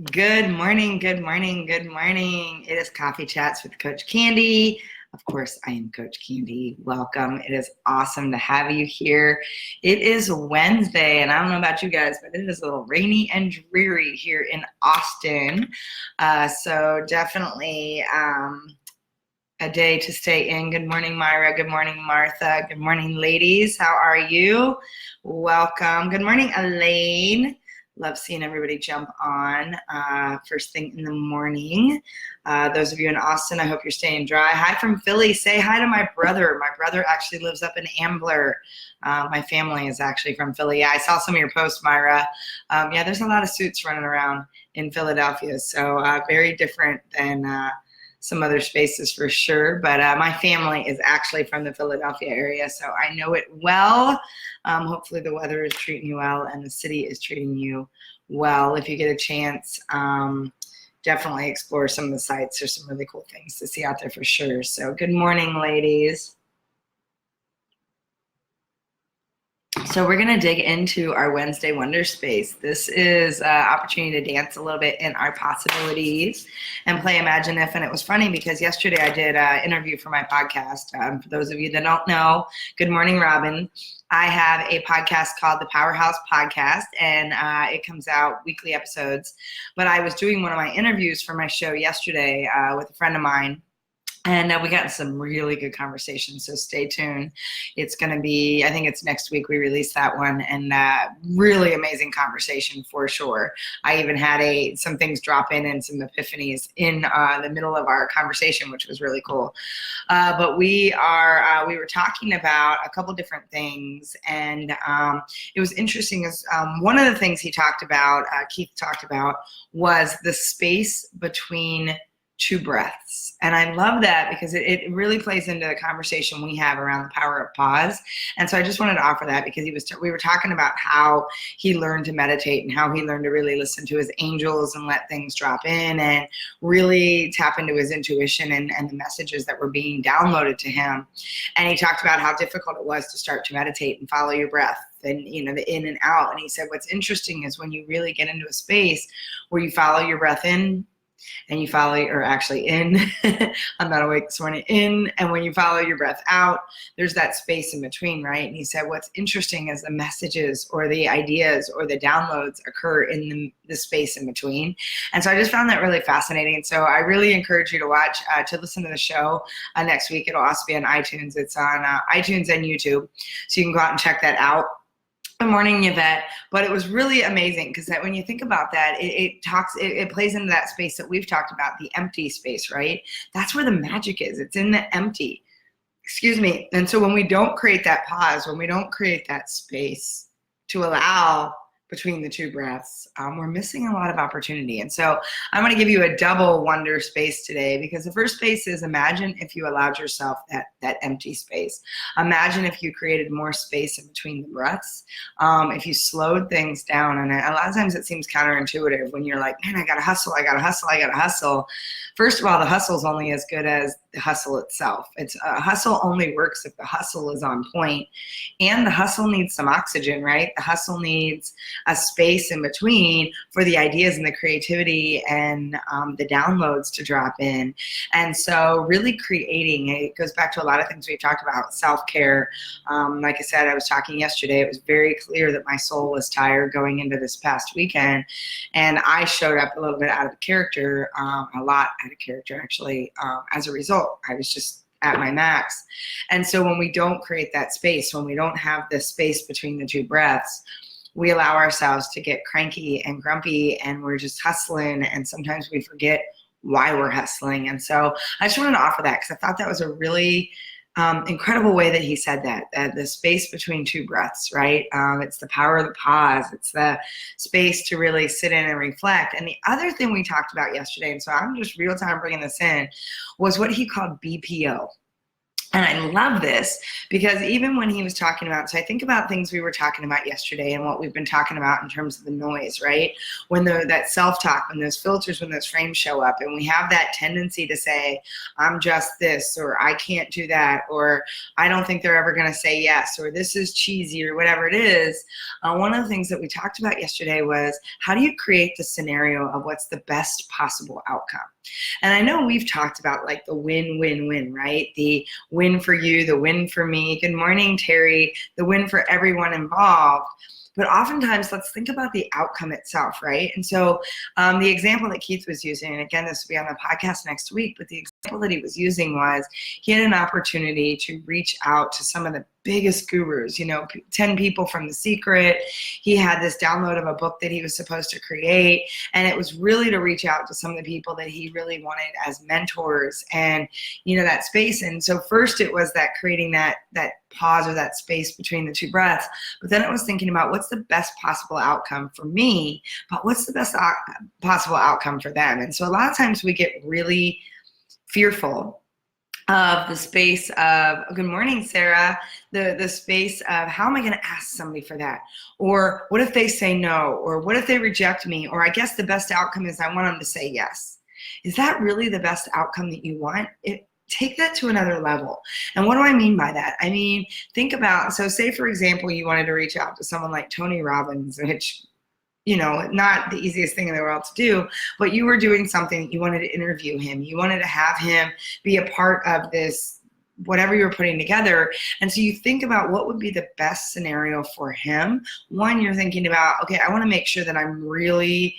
Good morning, good morning, good morning. It is Coffee Chats with Coach Candy. Of course, I am Coach Candy. Welcome. It is awesome to have you here. It is Wednesday, and I don't know about you guys, but it is a little rainy and dreary here in Austin. So definitely a day to stay in. Good morning, Myra. Good morning, Martha. Good morning, ladies. How are you? Welcome. Good morning, Elaine. Love seeing everybody jump on first thing in the morning. Those of you in Austin, I hope you're staying dry. Hi from Philly. Say hi to my brother. My brother actually lives up in Ambler. My family is actually from Philly. Yeah, I saw some of your posts, Myra. Yeah, there's a lot of suits running around in Philadelphia, so very different than some other spaces for sure. But my family is actually from the Philadelphia area, so I know it well. Hopefully the weather is treating you well and the city is treating you well. If you get a chance, definitely explore some of the sites. There's some really cool things to see out there for sure. So good morning, ladies. So we're going to dig into our Wednesday Wonder Space. This is an opportunity to dance a little bit in our possibilities and play Imagine If. And it was funny because yesterday I did an interview for my podcast. For those of you that don't know, good morning, Robin. I have a podcast called the Powerhouse Podcast, and it comes out weekly episodes. But I was doing one of my interviews for my show yesterday with a friend of mine. And we got some really good conversations, so stay tuned. It's going to be, I think it's next week we release that one, and really amazing conversation for sure. I even had some things drop in and some epiphanies in the middle of our conversation, which was really cool. But we were talking about a couple different things, and it was interesting. As one of the things he talked about, Keith talked about, was the space between two breaths. And I love that because it really plays into the conversation we have around the power of pause. And so I just wanted to offer that because we were talking about how he learned to meditate and how he learned to really listen to his angels and let things drop in and really tap into his intuition and the messages that were being downloaded to him. And he talked about how difficult it was to start to meditate and follow your breath and, the in and out. And he said, what's interesting is when you really get into a space where you follow your breath in, and you follow, or actually in, I'm not awake this morning, in, and when you follow your breath out, there's that space in between, right? And he said what's interesting is the messages or the ideas or the downloads occur in the space in between. And so I just found that really fascinating. And so I really encourage you to watch, to listen to the show next week. It'll also be on iTunes. It's on iTunes and YouTube. So you can go out and check that out. Good morning, Yvette. But it was really amazing because when you think about that, it plays into that space that we've talked about, the empty space, right? That's where the magic is. It's in the empty. Excuse me. And so when we don't create that pause, when we don't create that space to allow between the two breaths, we're missing a lot of opportunity. And so I'm going to give you a double wonder space today because the first space is imagine if you allowed yourself that empty space. Imagine if you created more space in between the breaths. If you slowed things down, and a lot of times it seems counterintuitive when you're like, man, I got to hustle, I got to hustle, I got to hustle. First of all, the hustle is only as good as the hustle itself. Hustle only works if the hustle is on point, and the hustle needs some oxygen, right? The hustle needs a space in between for the ideas and the creativity and the downloads to drop in. And so really creating, it goes back to a lot of things we've talked about, self-care. Like I said, I was talking yesterday, it was very clear that my soul was tired going into this past weekend. And I showed up a little bit out of character, a lot out of character actually, as a result. I was just at my max. And so when we don't create that space, when we don't have the space between the two breaths, we allow ourselves to get cranky and grumpy and we're just hustling, and sometimes we forget why we're hustling. And so I just wanted to offer that because I thought that was a really incredible way that he said that the space between two breaths, right? It's the power of the pause. It's the space to really sit in and reflect. And the other thing we talked about yesterday, and so I'm just real time bringing this in, was what he called BPO. And I love this because even when he was talking about, so I think about things we were talking about yesterday and what we've been talking about in terms of the noise, right? When that self-talk, when those filters, when those frames show up, and we have that tendency to say, I'm just this, or I can't do that, or I don't think they're ever going to say yes, or this is cheesy, or whatever it is. One of the things that we talked about yesterday was, how do you create the scenario of what's the best possible outcome? And I know we've talked about like the win-win-win, right? The win for you, the win for me. Good morning, Terry. The win for everyone involved. But oftentimes, let's think about the outcome itself, right? And so the example that Keith was using, and again, this will be on the podcast next week, but the example that he was using was he had an opportunity to reach out to some of the biggest gurus, 10 people from The Secret. He had this download of a book that he was supposed to create, and it was really to reach out to some of the people that he really wanted as mentors and, that space. And so first it was that creating that pause or that space between the two breaths, but then it was thinking about what's the best possible outcome for me, but what's the best possible outcome for them. And so a lot of times we get really fearful of the space of, good morning, Sarah, the space of how am I going to ask somebody for that? Or what if they say no? Or what if they reject me? Or I guess the best outcome is I want them to say yes. Is that really the best outcome that you want? Take that to another level. And what do I mean by that? I mean, think about, so say for example, you wanted to reach out to someone like Tony Robbins, which, not the easiest thing in the world to do, but you were doing something, you wanted to interview him, you wanted to have him be a part of this, whatever you were putting together. And so you think about what would be the best scenario for him. One, you're thinking about, okay, I want to make sure that I'm really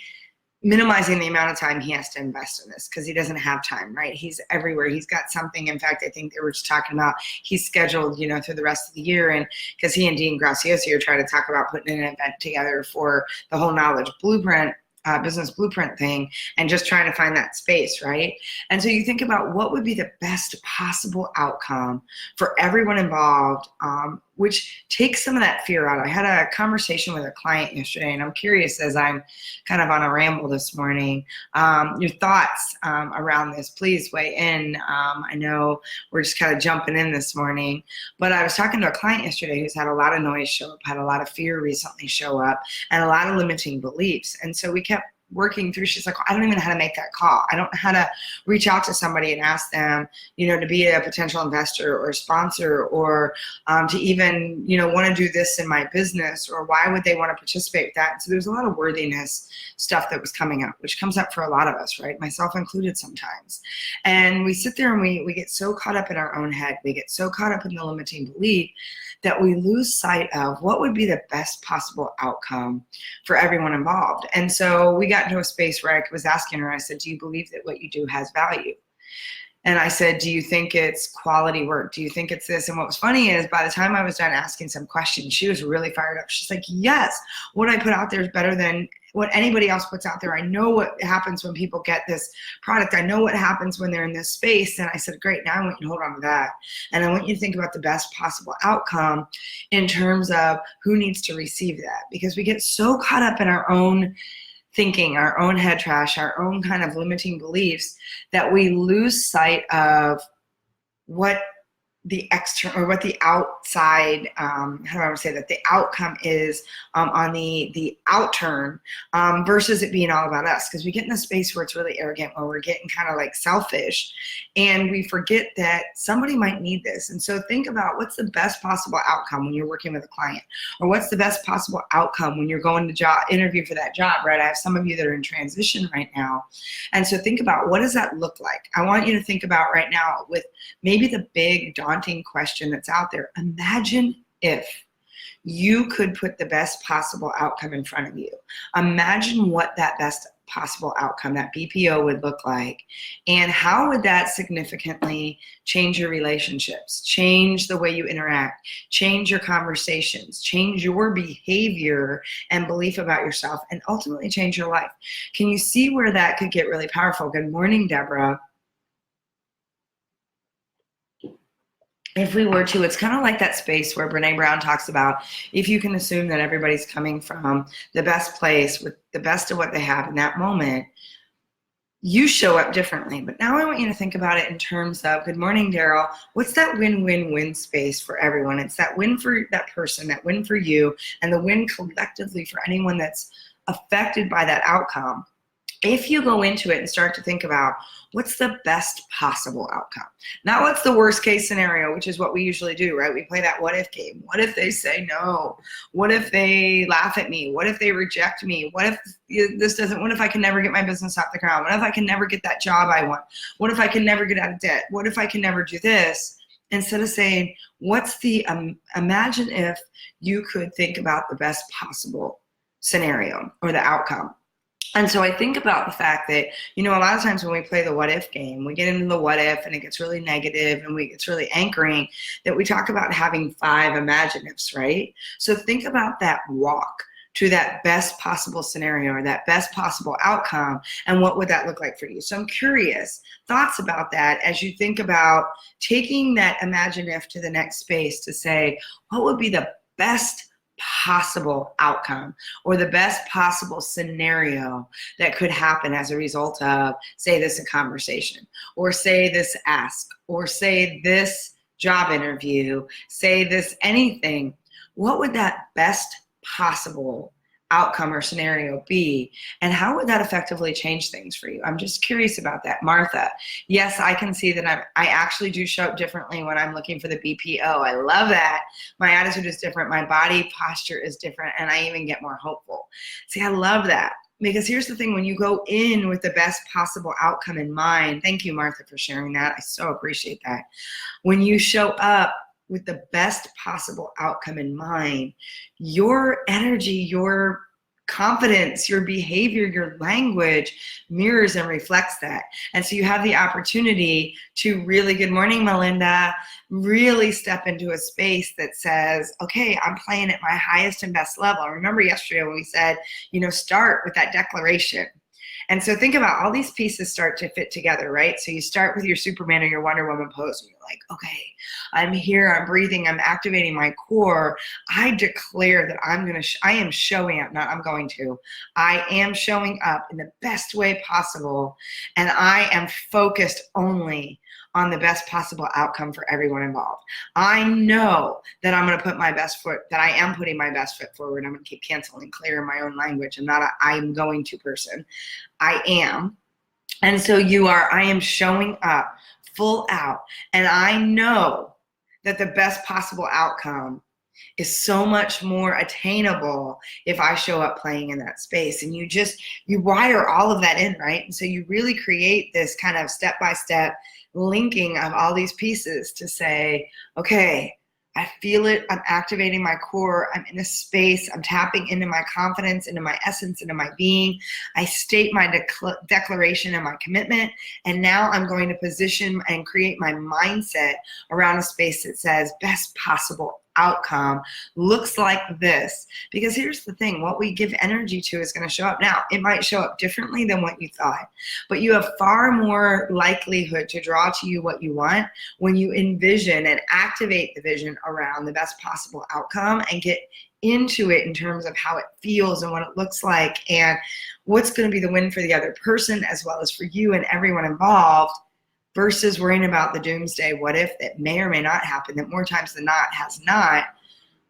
minimizing the amount of time he has to invest in this because he doesn't have time, right? He's everywhere. He's got something. In fact, I think they were just talking about he's scheduled, through the rest of the year. And because he and Dean Graziosi are trying to talk about putting an event together for the whole Knowledge Blueprint, business blueprint thing, and just trying to find that space, right? And so you think about what would be the best possible outcome for everyone involved, which takes some of that fear out. I had a conversation with a client yesterday, and I'm curious, as I'm kind of on a ramble this morning, your thoughts around this, please weigh in. I know we're just kind of jumping in this morning, but I was talking to a client yesterday who's had a lot of noise show up, had a lot of fear recently show up, and a lot of limiting beliefs. And so we kept working through, she's like, I don't even know how to make that call. I don't know how to reach out to somebody and ask them, to be a potential investor or sponsor, or to even, want to do this in my business, or why would they want to participate with that? So there's a lot of worthiness stuff that was coming up, which comes up for a lot of us, right? Myself included sometimes. And we sit there and we get so caught up in our own head. We get so caught up in the limiting belief that we lose sight of what would be the best possible outcome for everyone involved. And so we got into a space where I was asking her, I said, do you believe that what you do has value? And I said, do you think it's quality work? Do you think it's this? And what was funny is by the time I was done asking some questions, she was really fired up. She's like, yes, what I put out there is better than what anybody else puts out there. I know what happens when people get this product. I know what happens when they're in this space. And I said, great, now I want you to hold on to that. And I want you to think about the best possible outcome in terms of who needs to receive that. Because we get so caught up in our own thinking, our own head trash, our own kind of limiting beliefs, that we lose sight of what the external, or what the outside, how do I want to say that, the outcome is on the outturn, versus it being all about us. Because we get in a space where it's really arrogant, where we're getting kind of like selfish, and we forget that somebody might need this. And so think about what's the best possible outcome when you're working with a client, or what's the best possible outcome when you're going to interview for that job, right? I have some of you that are in transition right now. And so think about, what does that look like? I want you to think about right now with maybe the big daunting question that's out there. Imagine if you could put the best possible outcome in front of you. Imagine what that best possible outcome, that BPO, would look like, and how would that significantly change your relationships, change the way you interact, change your conversations, change your behavior and belief about yourself, and ultimately change your life. Can you see where that could get really powerful? Good morning, Deborah. If we were to, it's kind of like that space where Brene Brown talks about, if you can assume that everybody's coming from the best place with the best of what they have in that moment, you show up differently. But now I want you to think about it in terms of, good morning, Daryl. What's that win-win-win space for everyone? It's that win for that person, that win for you, and the win collectively for anyone that's affected by that outcome. If you go into it and start to think about what's the best possible outcome, not what's the worst case scenario, which is what we usually do, right? We play that what if game. What if they say no? What if they laugh at me? What if they reject me? What if this doesn't, what if I can never get my business off the ground? What if I can never get that job I want? What if I can never get out of debt? What if I can never do this? Instead of saying, what's the, imagine if you could think about the best possible scenario or the outcome. And so I think about the fact that, a lot of times when we play the what if game, we get into the what if and it gets really negative and it's really anchoring, that we talk about having 5 imagine ifs, right? So think about that walk to that best possible scenario or that best possible outcome, and what would that look like for you? So I'm curious, thoughts about that as you think about taking that imagine if to the next space to say, what would be the best possible outcome or the best possible scenario that could happen as a result of, say, this conversation, or say this ask, or say this job interview, say this anything. What would that best possible outcome or scenario be, and how would that effectively change things for you? I'm just curious about that. Martha, yes, I can see that I actually do show up differently when I'm looking for the BPO. I love that. My attitude is different. My body posture is different, and I even get more hopeful. See, I love that. Because here's the thing, when you go in with the best possible outcome in mind, thank you, Martha, for sharing that. I so appreciate that. When you show up with the best possible outcome in mind, your energy, your confidence, your behavior, your language mirrors and reflects that. And so you have the opportunity to really, good morning, Melinda, really step into a space that says, okay, I'm playing at my highest and best level. I remember yesterday when we said, start with that declaration. And so think about all these pieces start to fit together, right? So you start with your Superman or your Wonder Woman pose, and you're like, okay, I'm here, I'm breathing, I'm activating my core. I declare that I am showing up, I am showing up in the best way possible, and I am focused only on the best possible outcome for everyone involved. I know that I'm going to put my best foot, that I am putting my best foot forward. I'm going to keep canceling clear in my own language. I'm not a I'm going to person. I am. And so I am showing up full out. And I know that the best possible outcome is so much more attainable if I show up playing in that space. And you wire all of that in, right? And so you really create this kind of step-by-step linking of all these pieces to say, okay, I feel it, I'm activating my core, I'm in a space, I'm tapping into my confidence, into my essence, into my being. I state my declaration and my commitment, and now I'm going to position and create my mindset around a space that says best possible outcome looks like this. Because here's the thing, what we give energy to is going to show up. Now, it might show up differently than what you thought, but you have far more likelihood to draw to you what you want when you envision and activate the vision around the best possible outcome and get into it in terms of how it feels and what it looks like and what's going to be the win for the other person as well as for you and everyone involved, versus worrying about the doomsday what if that may or may not happen, that more times than not has not.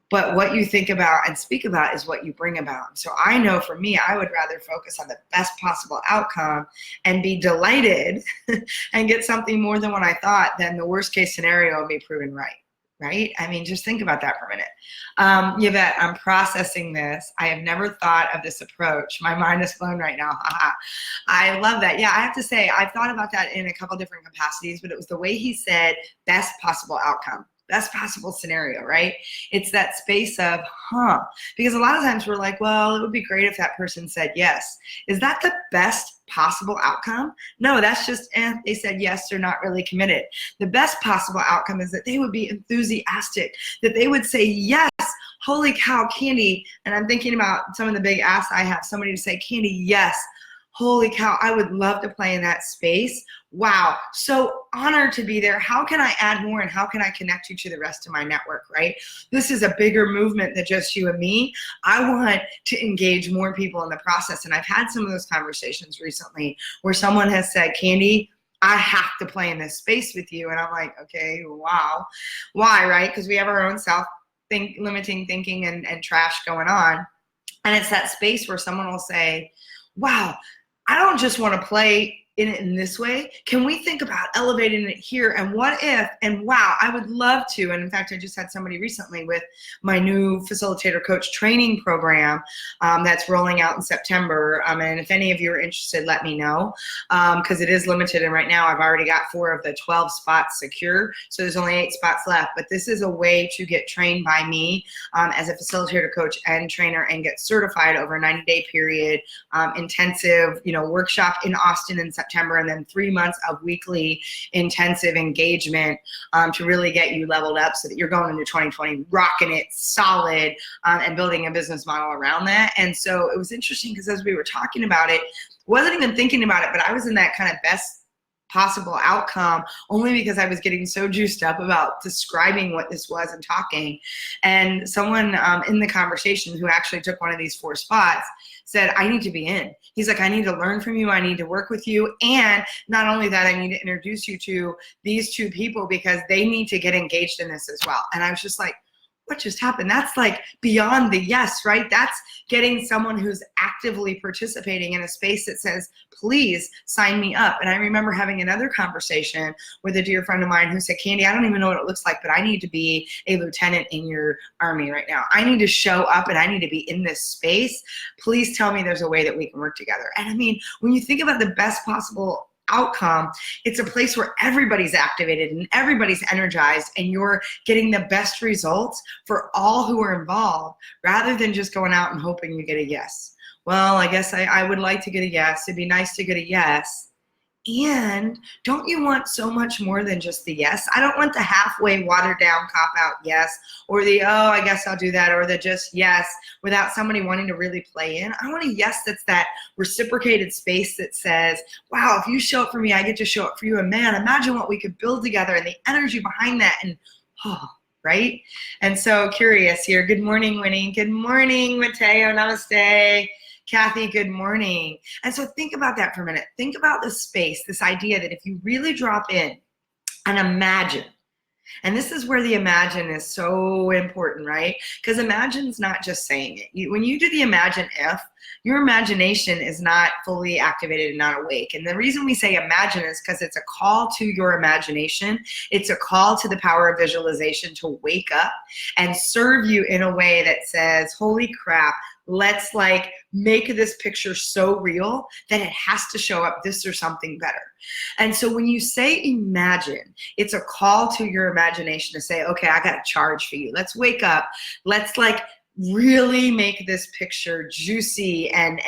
But what you think about and speak about is what you bring about. So I know for me, I would rather focus on the best possible outcome and be delighted and get something more than what I thought than the worst case scenario of me proven right. Right? I mean, just think about that for a minute. Yvette, I'm processing this. I have never thought of this approach. My mind is blown right now. I love that. Yeah, I have to say, I've thought about that in a couple different capacities, but it was the way he said best possible outcome, best possible scenario, right? It's that space of, because a lot of times we're like, well, it would be great if that person said yes. Is that the best possible outcome? No, that's just, they said yes, they're not really committed. The best possible outcome is that they would be enthusiastic, that they would say yes, holy cow, Candy. And I'm thinking about some of the big asks I have, somebody to say, Candy, yes, holy cow, I would love to play in that space. Wow, so honored to be there. How can I add more, and how can I connect you to the rest of my network, right? This is a bigger movement than just you and me. I want to engage more people in the process. And I've had some of those conversations recently where someone has said, Candy, I have to play in this space with you. And I'm like, okay, wow. Why, right? Because we have our own limiting thinking and trash going on. And it's that space where someone will say, wow, I don't just want to play in it in this way. Can we think about elevating it here? And what if, and wow, I would love to. And in fact, I just had somebody recently with my new facilitator coach training program that's rolling out in September. And if any of you are interested, let me know, because it is limited. And right now I've already got 4 of the 12 spots secure. So there's only 8 spots left. But this is a way to get trained by me as a facilitator coach and trainer and get certified over a 90-day period, intensive, workshop in Austin in September, and then 3 months of weekly intensive engagement to really get you leveled up so that you're going into 2020 rocking it solid and building a business model around that. And so it was interesting because as we were talking about it, wasn't even thinking about it, but I was in that kind of best possible outcome only because I was getting so juiced up about describing what this was and talking. And someone in the conversation who actually took one of these 4 spots said, I need to be in. He's like, I need to learn from you. I need to work with you. And not only that, I need to introduce you to these 2 people because they need to get engaged in this as well. And I was just like, what just happened? That's like beyond the yes, right? That's getting someone who's actively participating in a space that says, please sign me up. And I remember having another conversation with a dear friend of mine who said, Candy, I don't even know what it looks like, but I need to be a lieutenant in your army right now. I need to show up and I need to be in this space. Please tell me there's a way that we can work together. And I mean, when you think about the best possible outcome, it's a place where everybody's activated and everybody's energized and you're getting the best results for all who are involved rather than just going out and hoping you get a yes. Well, I guess I would like to get a yes. It'd be nice to get a yes. And don't you want so much more than just the yes? I don't want the halfway watered down cop out yes, or the, oh, I guess I'll do that, or the just yes without somebody wanting to really play in. I want a yes that's that reciprocated space that says, wow, if you show up for me, I get to show up for you. And man, imagine what we could build together and the energy behind that. And right? And so curious here. Good morning, Winnie. Good morning, Mateo. Namaste. Kathy, good morning. And so think about that for a minute. Think about the space, this idea that if you really drop in and imagine, and this is where the imagine is so important, right? Because imagine's not just saying it. When you do the imagine if, your imagination is not fully activated and not awake. And the reason we say imagine is because it's a call to your imagination. It's a call to the power of visualization to wake up and serve you in a way that says, holy crap, let's like make this picture so real that it has to show up this or something better. And so when you say imagine, it's a call to your imagination to say, okay, I got a charge for you. Let's wake up. Let's like really make this picture juicy and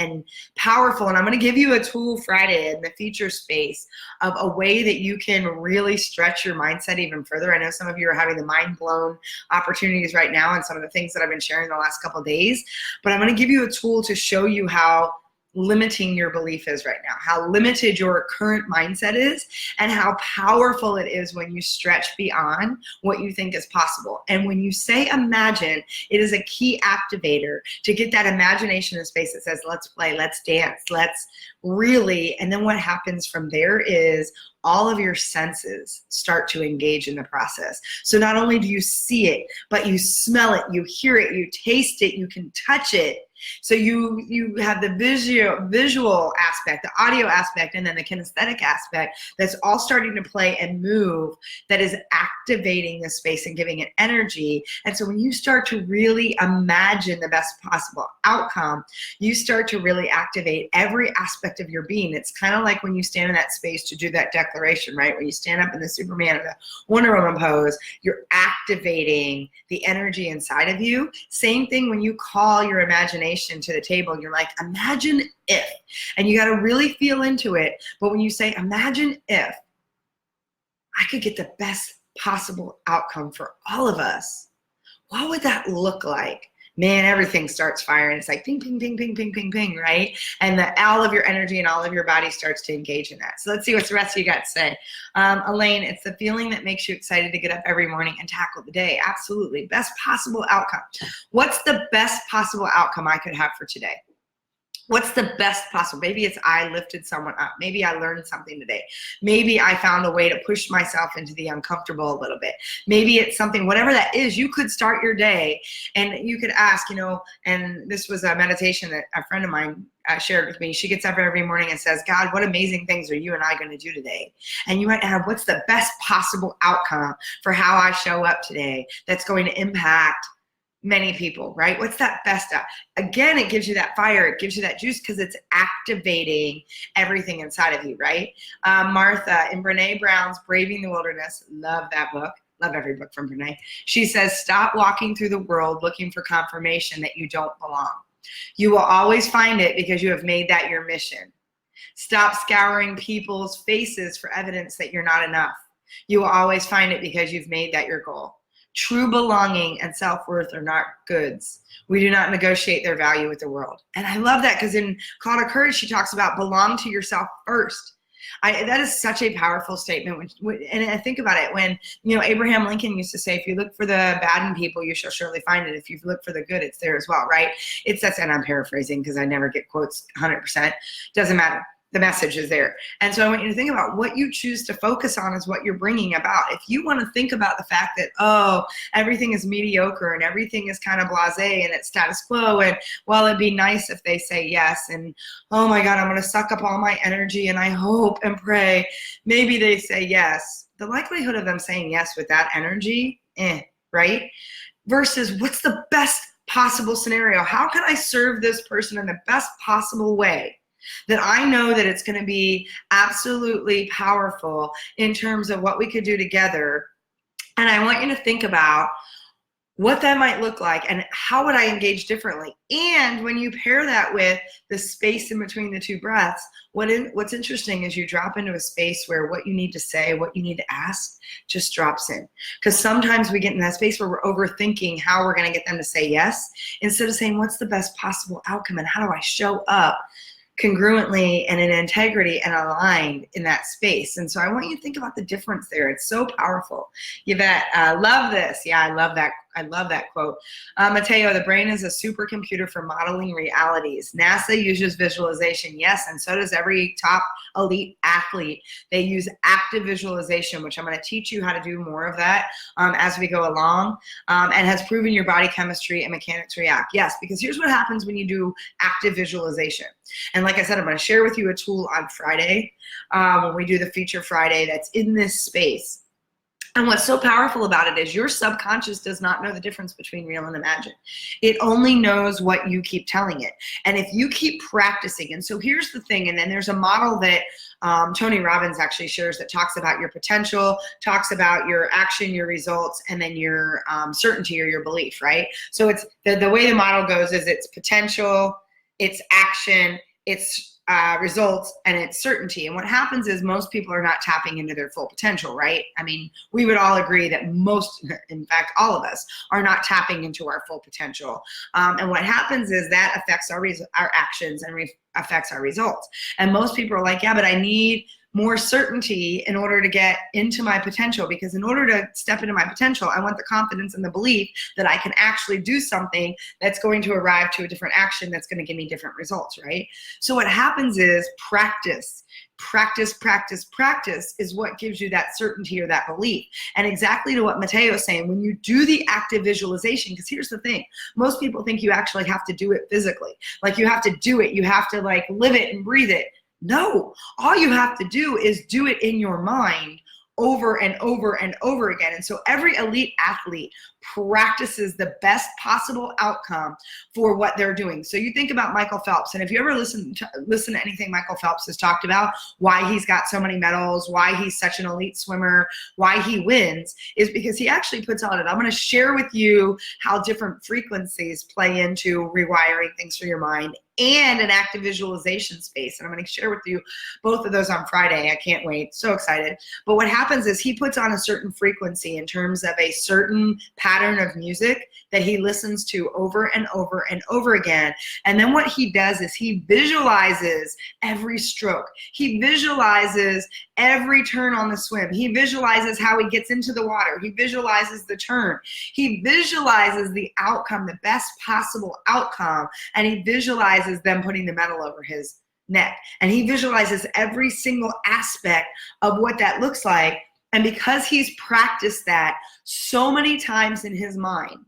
powerful. And I'm going to give you a tool Friday in the feature space of a way that you can really stretch your mindset even further. I know some of you are having the mind blown opportunities right now and some of the things that I've been sharing the last couple of days, but I'm going to give you a tool to show you how limiting your belief is right now, how limited your current mindset is, and how powerful it is when you stretch beyond what you think is possible. And when you say imagine, it is a key activator to get that imagination in space that says, let's play, let's dance, let's really, and then what happens from there is all of your senses start to engage in the process. So not only do you see it, but you smell it, you hear it, you taste it, you can touch it. So you have the visual aspect, the audio aspect, and then the kinesthetic aspect that's all starting to play and move, that is activating the space and giving it energy. And so when you start to really imagine the best possible outcome, you start to really activate every aspect of your being. It's kind of like when you stand in that space to do that declaration, right? When you stand up in the Superman or the Wonder Woman pose, you're activating the energy inside of you. Same thing when you call your imagination to the table. You're like, imagine if, and you got to really feel into it. But when you say, imagine if I could get the best possible outcome for all of us, what would that look like? man, everything starts firing. It's like ping, ping, ping, ping, ping, ping, ping, right? And all of your energy and all of your body starts to engage in that. So let's see what the rest of you got to say. Elaine, it's the feeling that makes you excited to get up every morning and tackle the day. Absolutely. Best possible outcome. What's the best possible outcome I could have for today? What's the best possible? Maybe it's I lifted someone up. Maybe I learned something today. Maybe I found a way to push myself into the uncomfortable a little bit. Maybe it's something, whatever that is, you could start your day and you could ask, and this was a meditation that a friend of mine shared with me. She gets up every morning and says, God, what amazing things are you and I going to do today? And you might have, what's the best possible outcome for how I show up today that's going to impact many people, right? What's that best? Again, it gives you that fire. It gives you that juice because it's activating everything inside of you, right? Martha, in Brene Brown's Braving the Wilderness, love that book. Love every book from Brene. She says, stop walking through the world looking for confirmation that you don't belong. You will always find it because you have made that your mission. Stop scouring people's faces for evidence that you're not enough. You will always find it because you've made that your goal. True belonging and self-worth are not goods. We do not negotiate their value with the world. And I love that because in Call to Courage, she talks about belong to yourself first. That is such a powerful statement. And I think about it when, Abraham Lincoln used to say, if you look for the bad in people, you shall surely find it. If you look for the good, it's there as well, right? And I'm paraphrasing because I never get quotes 100%. Doesn't matter. The message is there. And so I want you to think about what you choose to focus on is what you're bringing about. If you want to think about the fact that, everything is mediocre and everything is kind of blasé and it's status quo, and well, it'd be nice if they say yes, and oh my God, I'm going to suck up all my energy and I hope and pray maybe they say yes. The likelihood of them saying yes with that energy, right? Versus what's the best possible scenario? How can I serve this person in the best possible way that I know that it's going to be absolutely powerful in terms of what we could do together? And I want you to think about what that might look like and how would I engage differently. And when you pair that with the space in between the two breaths, what's interesting is you drop into a space where what you need to say, what you need to ask just drops in. Because sometimes we get in that space where we're overthinking how we're going to get them to say yes, instead of saying what's the best possible outcome and how do I show up congruently and in integrity and aligned in that space. And so I want you to think about the difference there. It's so powerful. Yvette, love this. Yeah, I love that. I love that quote. Mateo, the brain is a supercomputer for modeling realities. NASA uses visualization, yes, and so does every top elite athlete. They use active visualization, which I'm going to teach you how to do more of that as we go along, and has proven your body chemistry and mechanics react. Yes, because here's what happens when you do active visualization. And like I said, I'm going to share with you a tool on Friday when we do the Feature Friday that's in this space. And what's so powerful about it is your subconscious does not know the difference between real and imagined. It only knows what you keep telling it. And if you keep practicing, and so here's the thing, and then there's a model that Tony Robbins actually shares that talks about your potential, talks about your action, your results, and then your certainty or your belief, right? So it's the way the model goes is it's potential, it's action, it's results, and it's certainty. And what happens is most people are not tapping into their full potential, right? I mean, we would all agree that most, in fact, all of us are not tapping into our full potential. And what happens is that affects our actions and affects our results. And most people are like, yeah, but I need more certainty in order to get into my potential, because in order to step into my potential, I want the confidence and the belief that I can actually do something that's going to arrive to a different action that's going to give me different results, right? So what happens is practice is what gives you that certainty or that belief. And exactly to what Mateo is saying, when you do the active visualization, because here's the thing, most people think you actually have to do it physically. Like you have to do it, you have to like live it and breathe it. No, all you have to do is do it in your mind over and over and over again. And so every elite athlete practices the best possible outcome for what they're doing. So you think about Michael Phelps, and if you ever listen to anything Michael Phelps has talked about, why he's got so many medals, why he's such an elite swimmer, why he wins, is because he actually puts on it. I'm going to share with you how different frequencies play into rewiring things for your mind and an active visualization space. And I'm going to share with you both of those on Friday. I can't wait. So excited. But what happens is he puts on a certain frequency in terms of a certain pattern of music that he listens to over and over and over again. And then what he does is he visualizes every stroke. He visualizes every turn on the swim. He visualizes how he gets into the water. He visualizes the turn. He visualizes the outcome, the best possible outcome, and he visualizes them putting the medal over his neck. And he visualizes every single aspect of what that looks like. And because he's practiced that so many times in his mind,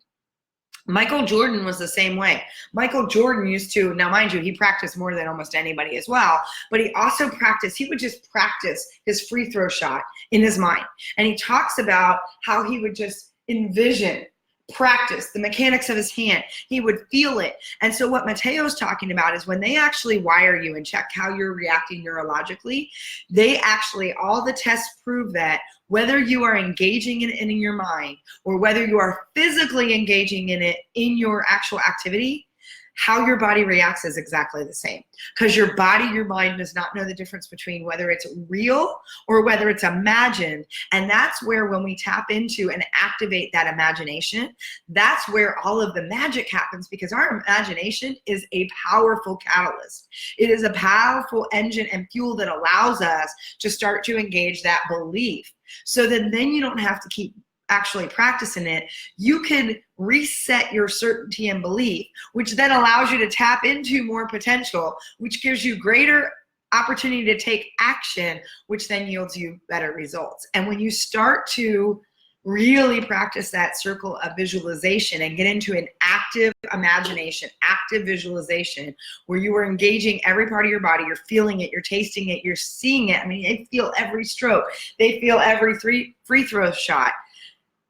Michael Jordan was the same way. Michael Jordan used to, now mind you, he practiced more than almost anybody as well, but he also practiced, he would just practice his free throw shot in his mind. And he talks about how he would just envision, practice the mechanics of his hand. He would feel it. And so what Mateo's talking about is when they actually wire you and check how you're reacting neurologically, they actually, all the tests prove that whether you are engaging in it in your mind or whether you are physically engaging in it in your actual activity, how your body reacts is exactly the same. Because your body, your mind does not know the difference between whether it's real or whether it's imagined. And that's where when we tap into and activate that imagination, that's where all of the magic happens, because our imagination is a powerful catalyst. It is a powerful engine and fuel that allows us to start to engage that belief. So then you don't have to keep actually practicing it. You can reset your certainty and belief, which then allows you to tap into more potential, which gives you greater opportunity to take action, which then yields you better results. And when you start to really practice that circle of visualization and get into an active imagination, active visualization, where you are engaging every part of your body, you're feeling it, you're tasting it, you're seeing it. I mean, they feel every stroke, they feel every free throw shot.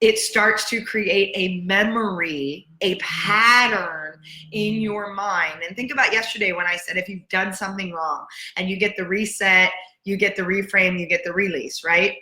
It starts to create a memory, a pattern in your mind. And think about yesterday when I said if you've done something wrong and you get the reset, you get the reframe, you get the release, right?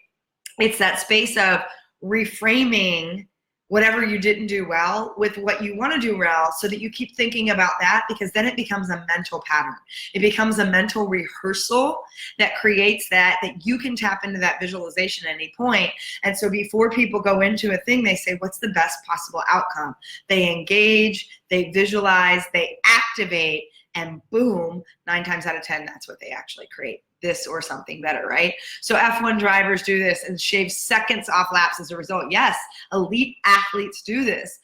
It's that space of reframing whatever you didn't do well with what you want to do well, so that you keep thinking about that, because then it becomes a mental pattern. It becomes a mental rehearsal that creates that you can tap into that visualization at any point. And so before people go into a thing, they say, what's the best possible outcome? They engage, they visualize, they activate, and boom, 9 times out of 10, that's what they actually create. This or something better, right? So F1 drivers do this and shave seconds off laps as a result. Yes, elite athletes do this.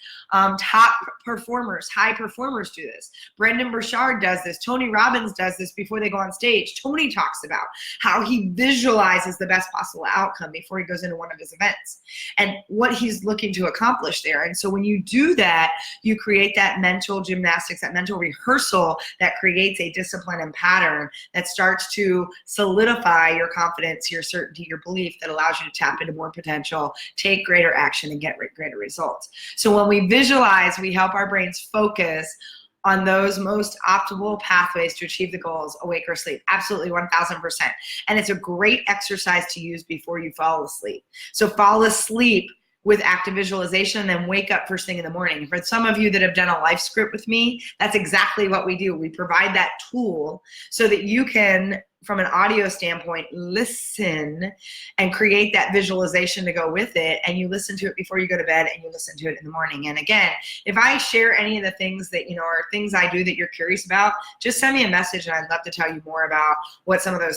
Top performers, high performers do this. Brendan Burchard does this. Tony Robbins does this before they go on stage. Tony talks about how he visualizes the best possible outcome before he goes into one of his events and what he's looking to accomplish there. And so when you do that, you create that mental gymnastics, that mental rehearsal that creates a discipline and pattern that starts to solidify your confidence, your certainty, your belief, that allows you to tap into more potential, take greater action, and get greater results. So when we visualize, we help our brains focus on those most optimal pathways to achieve the goals, awake or asleep. Absolutely, 1000%. And it's a great exercise to use before you fall asleep. So fall asleep with active visualization and then wake up first thing in the morning. For some of you that have done a life script with me, that's exactly what we do. We provide that tool so that you can, from an audio standpoint, listen and create that visualization to go with it. And you listen to it before you go to bed and you listen to it in the morning. And again, if I share any of the things that, are things I do that you're curious about, just send me a message and I'd love to tell you more about what some of those.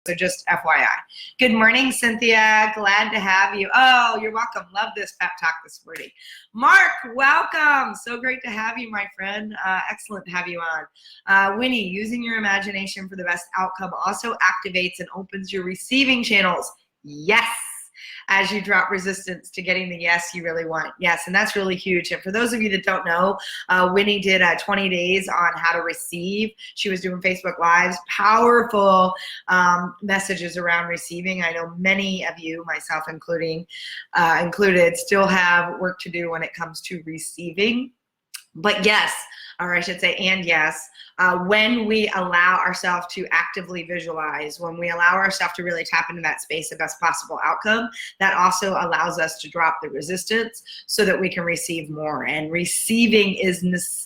So just FYI. Good morning, Cynthia. Glad to have you. Oh, you're welcome. Love this pep talk this morning. Mark, welcome. So great to have you, my friend. Excellent to have you on. Winnie, using your imagination for the best outcome also activates and opens your receiving channels. Yes. As you drop resistance to getting the yes you really want. Yes, and that's really huge. And for those of you that don't know, Winnie did 20 days on how to receive. She was doing Facebook Lives, powerful messages around receiving. I know many of you, myself included, still have work to do when it comes to receiving. But yes, or I should say, and yes, when we allow ourselves to actively visualize, when we allow ourselves to really tap into that space of best possible outcome, that also allows us to drop the resistance so that we can receive more. And receiving is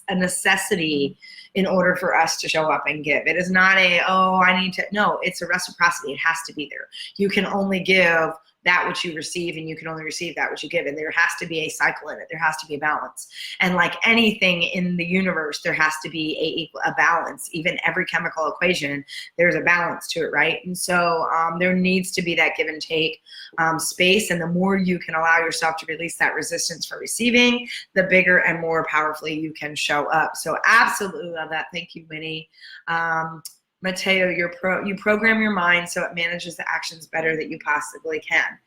a necessity in order for us to show up and give. It is not I need to, no, it's a reciprocity. It has to be there. You can only give that which you receive, and you can only receive that which you give. And there has to be a cycle in it. There has to be a balance. And like anything in the universe, there has to be a balance. Even every chemical equation, there's a balance to it, right? And so there needs to be that give and take space. And the more you can allow yourself to release that resistance for receiving, the bigger and more powerfully you can show up. So absolutely love that. Thank you, Winnie. Mateo, you program your mind so it manages the actions better that you possibly can,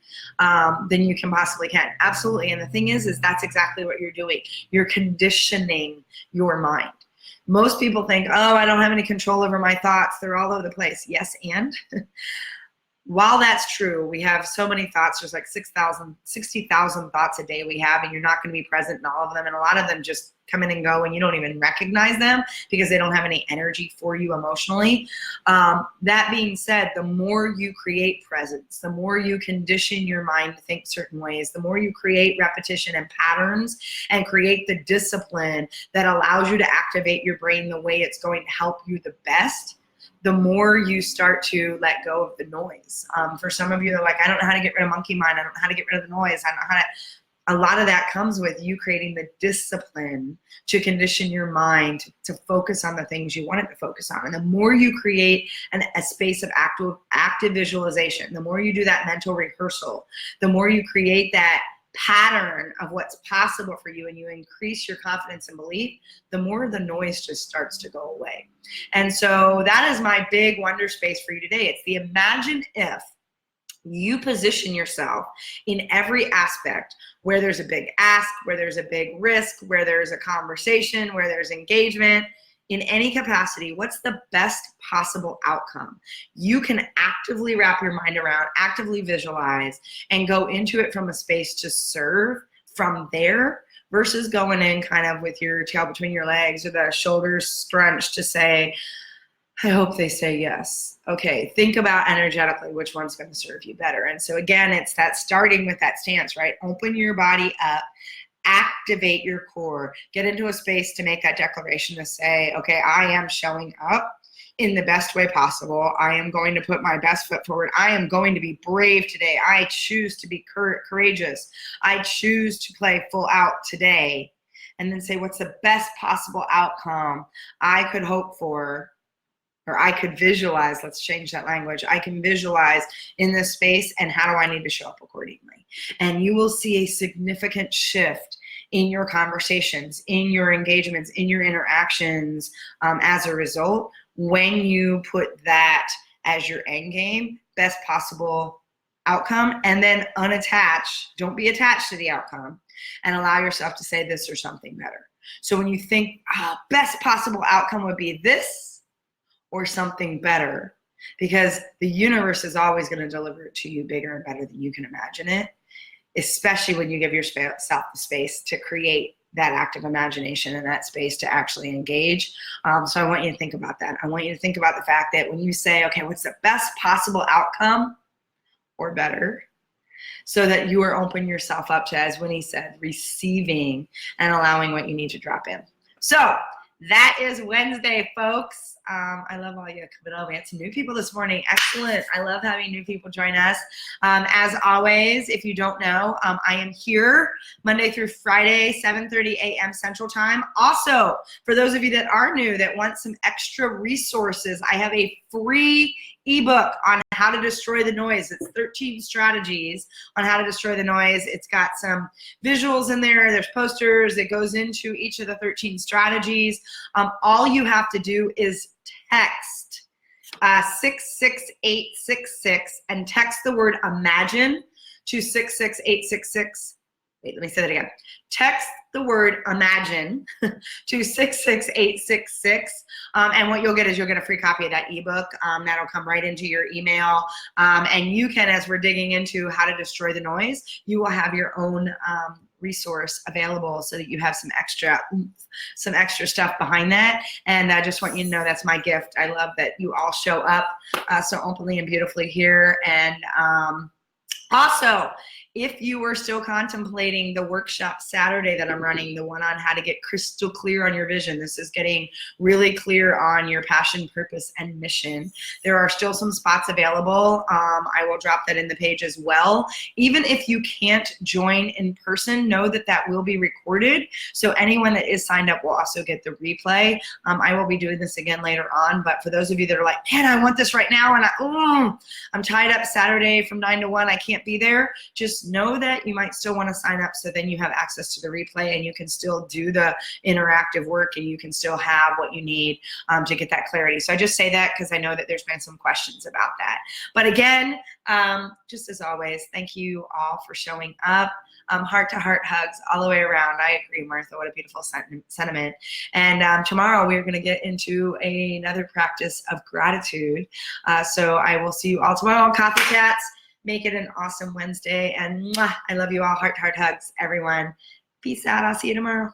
than you can possibly can. Absolutely. And the thing is that's exactly what you're doing. You're conditioning your mind. Most people think, oh, I don't have any control over my thoughts. They're all over the place. Yes, and while that's true, we have so many thoughts. There's like 60,000 thoughts a day we have, and you're not going to be present in all of them. And a lot of them just come in and go, and you don't even recognize them because they don't have any energy for you emotionally. That being said, the more you create presence, the more you condition your mind to think certain ways, the more you create repetition and patterns and create the discipline that allows you to activate your brain the way it's going to help you the best, the more you start to let go of the noise. For some of you, they're like, I don't know how to get rid of monkey mind. I don't know how to get rid of the noise. I don't know how to. A lot of that comes with you creating the discipline to condition your mind to focus on the things you want it to focus on. And the more you create a space of active visualization, the more you do that mental rehearsal, the more you create that pattern of what's possible for you, and you increase your confidence and belief, the more the noise just starts to go away. And so that is my big wonder space for you today. It's the imagine if you position yourself in every aspect where there's a big ask, where there's a big risk, where there's a conversation, where there's engagement, in any capacity, what's the best possible outcome? You can actively wrap your mind around, actively visualize, and go into it from a space to serve from there versus going in kind of with your tail between your legs or the shoulders scrunched to say, I hope they say yes. Okay, think about energetically which one's going to serve you better. And so again, it's that starting with that stance, right? Open your body up, activate your core, get into a space to make that declaration to say, okay, I am showing up in the best way possible. I am going to put my best foot forward. I am going to be brave today. I choose to be courageous. I choose to play full out today. And then say, what's the best possible outcome I could hope for, or I could visualize. Let's change that language. I can visualize in this space, and how do I need to show up accordingly? And you will see a significant shift in your conversations, in your engagements, in your interactions as a result, when you put that as your end game, best possible outcome, and then unattach, don't be attached to the outcome, and allow yourself to say this or something better. So when you think best possible outcome would be this, or something better, because the universe is always going to deliver it to you bigger and better than you can imagine it, especially when you give yourself the space to create that active imagination and that space to actually engage. So I want you to think about that. I want you to think about the fact that when you say, okay, what's the best possible outcome or better, so that you are opening yourself up to, as Winnie said, receiving and allowing what you need to drop in. So that is Wednesday, folks. I love all you coming over. We had some new people this morning. Excellent. I love having new people join us. As always, if you don't know, I am here Monday through Friday, 7:30 a.m. Central Time. Also, for those of you that are new that want some extra resources, I have a free ebook on how to destroy the noise. It's 13 strategies on how to destroy the noise. It's got some visuals in there. There's posters. It goes into each of the 13 strategies. All you have to do is text 66866 and text the word imagine to 66866. Wait, let me say that again. Text the word imagine to 66866. And what you'll get is you'll get a free copy of that ebook. That'll come right into your email. And you can, as we're digging into how to destroy the noise, you will have your own resource available so that you have some extra stuff behind that. And I just want you to know that's my gift. I love that you all show up so openly and beautifully here. And also, if you are still contemplating the workshop Saturday that I'm running, the one on how to get crystal clear on your vision, this is getting really clear on your passion, purpose, and mission. There are still some spots available. I will drop that in the page as well. Even if you can't join in person, know that that will be recorded. So anyone that is signed up will also get the replay. I will be doing this again later on, but for those of you that are like, man, I want this right now, and I'm tied up Saturday from 9 to 1, I can't be there, just know that you might still want to sign up, so then you have access to the replay and you can still do the interactive work and you can still have what you need to get that clarity. So I just say that because I know that there's been some questions about that. But again, just as always, thank you all for showing up. Heart-to-heart hugs all the way around. I agree, Martha. What a beautiful sentiment. And tomorrow we're going to get into another practice of gratitude. So I will see you all tomorrow on Coffee Chats. Make it an awesome Wednesday. And I love you all. Heart-to-heart hugs, everyone. Peace out. I'll see you tomorrow.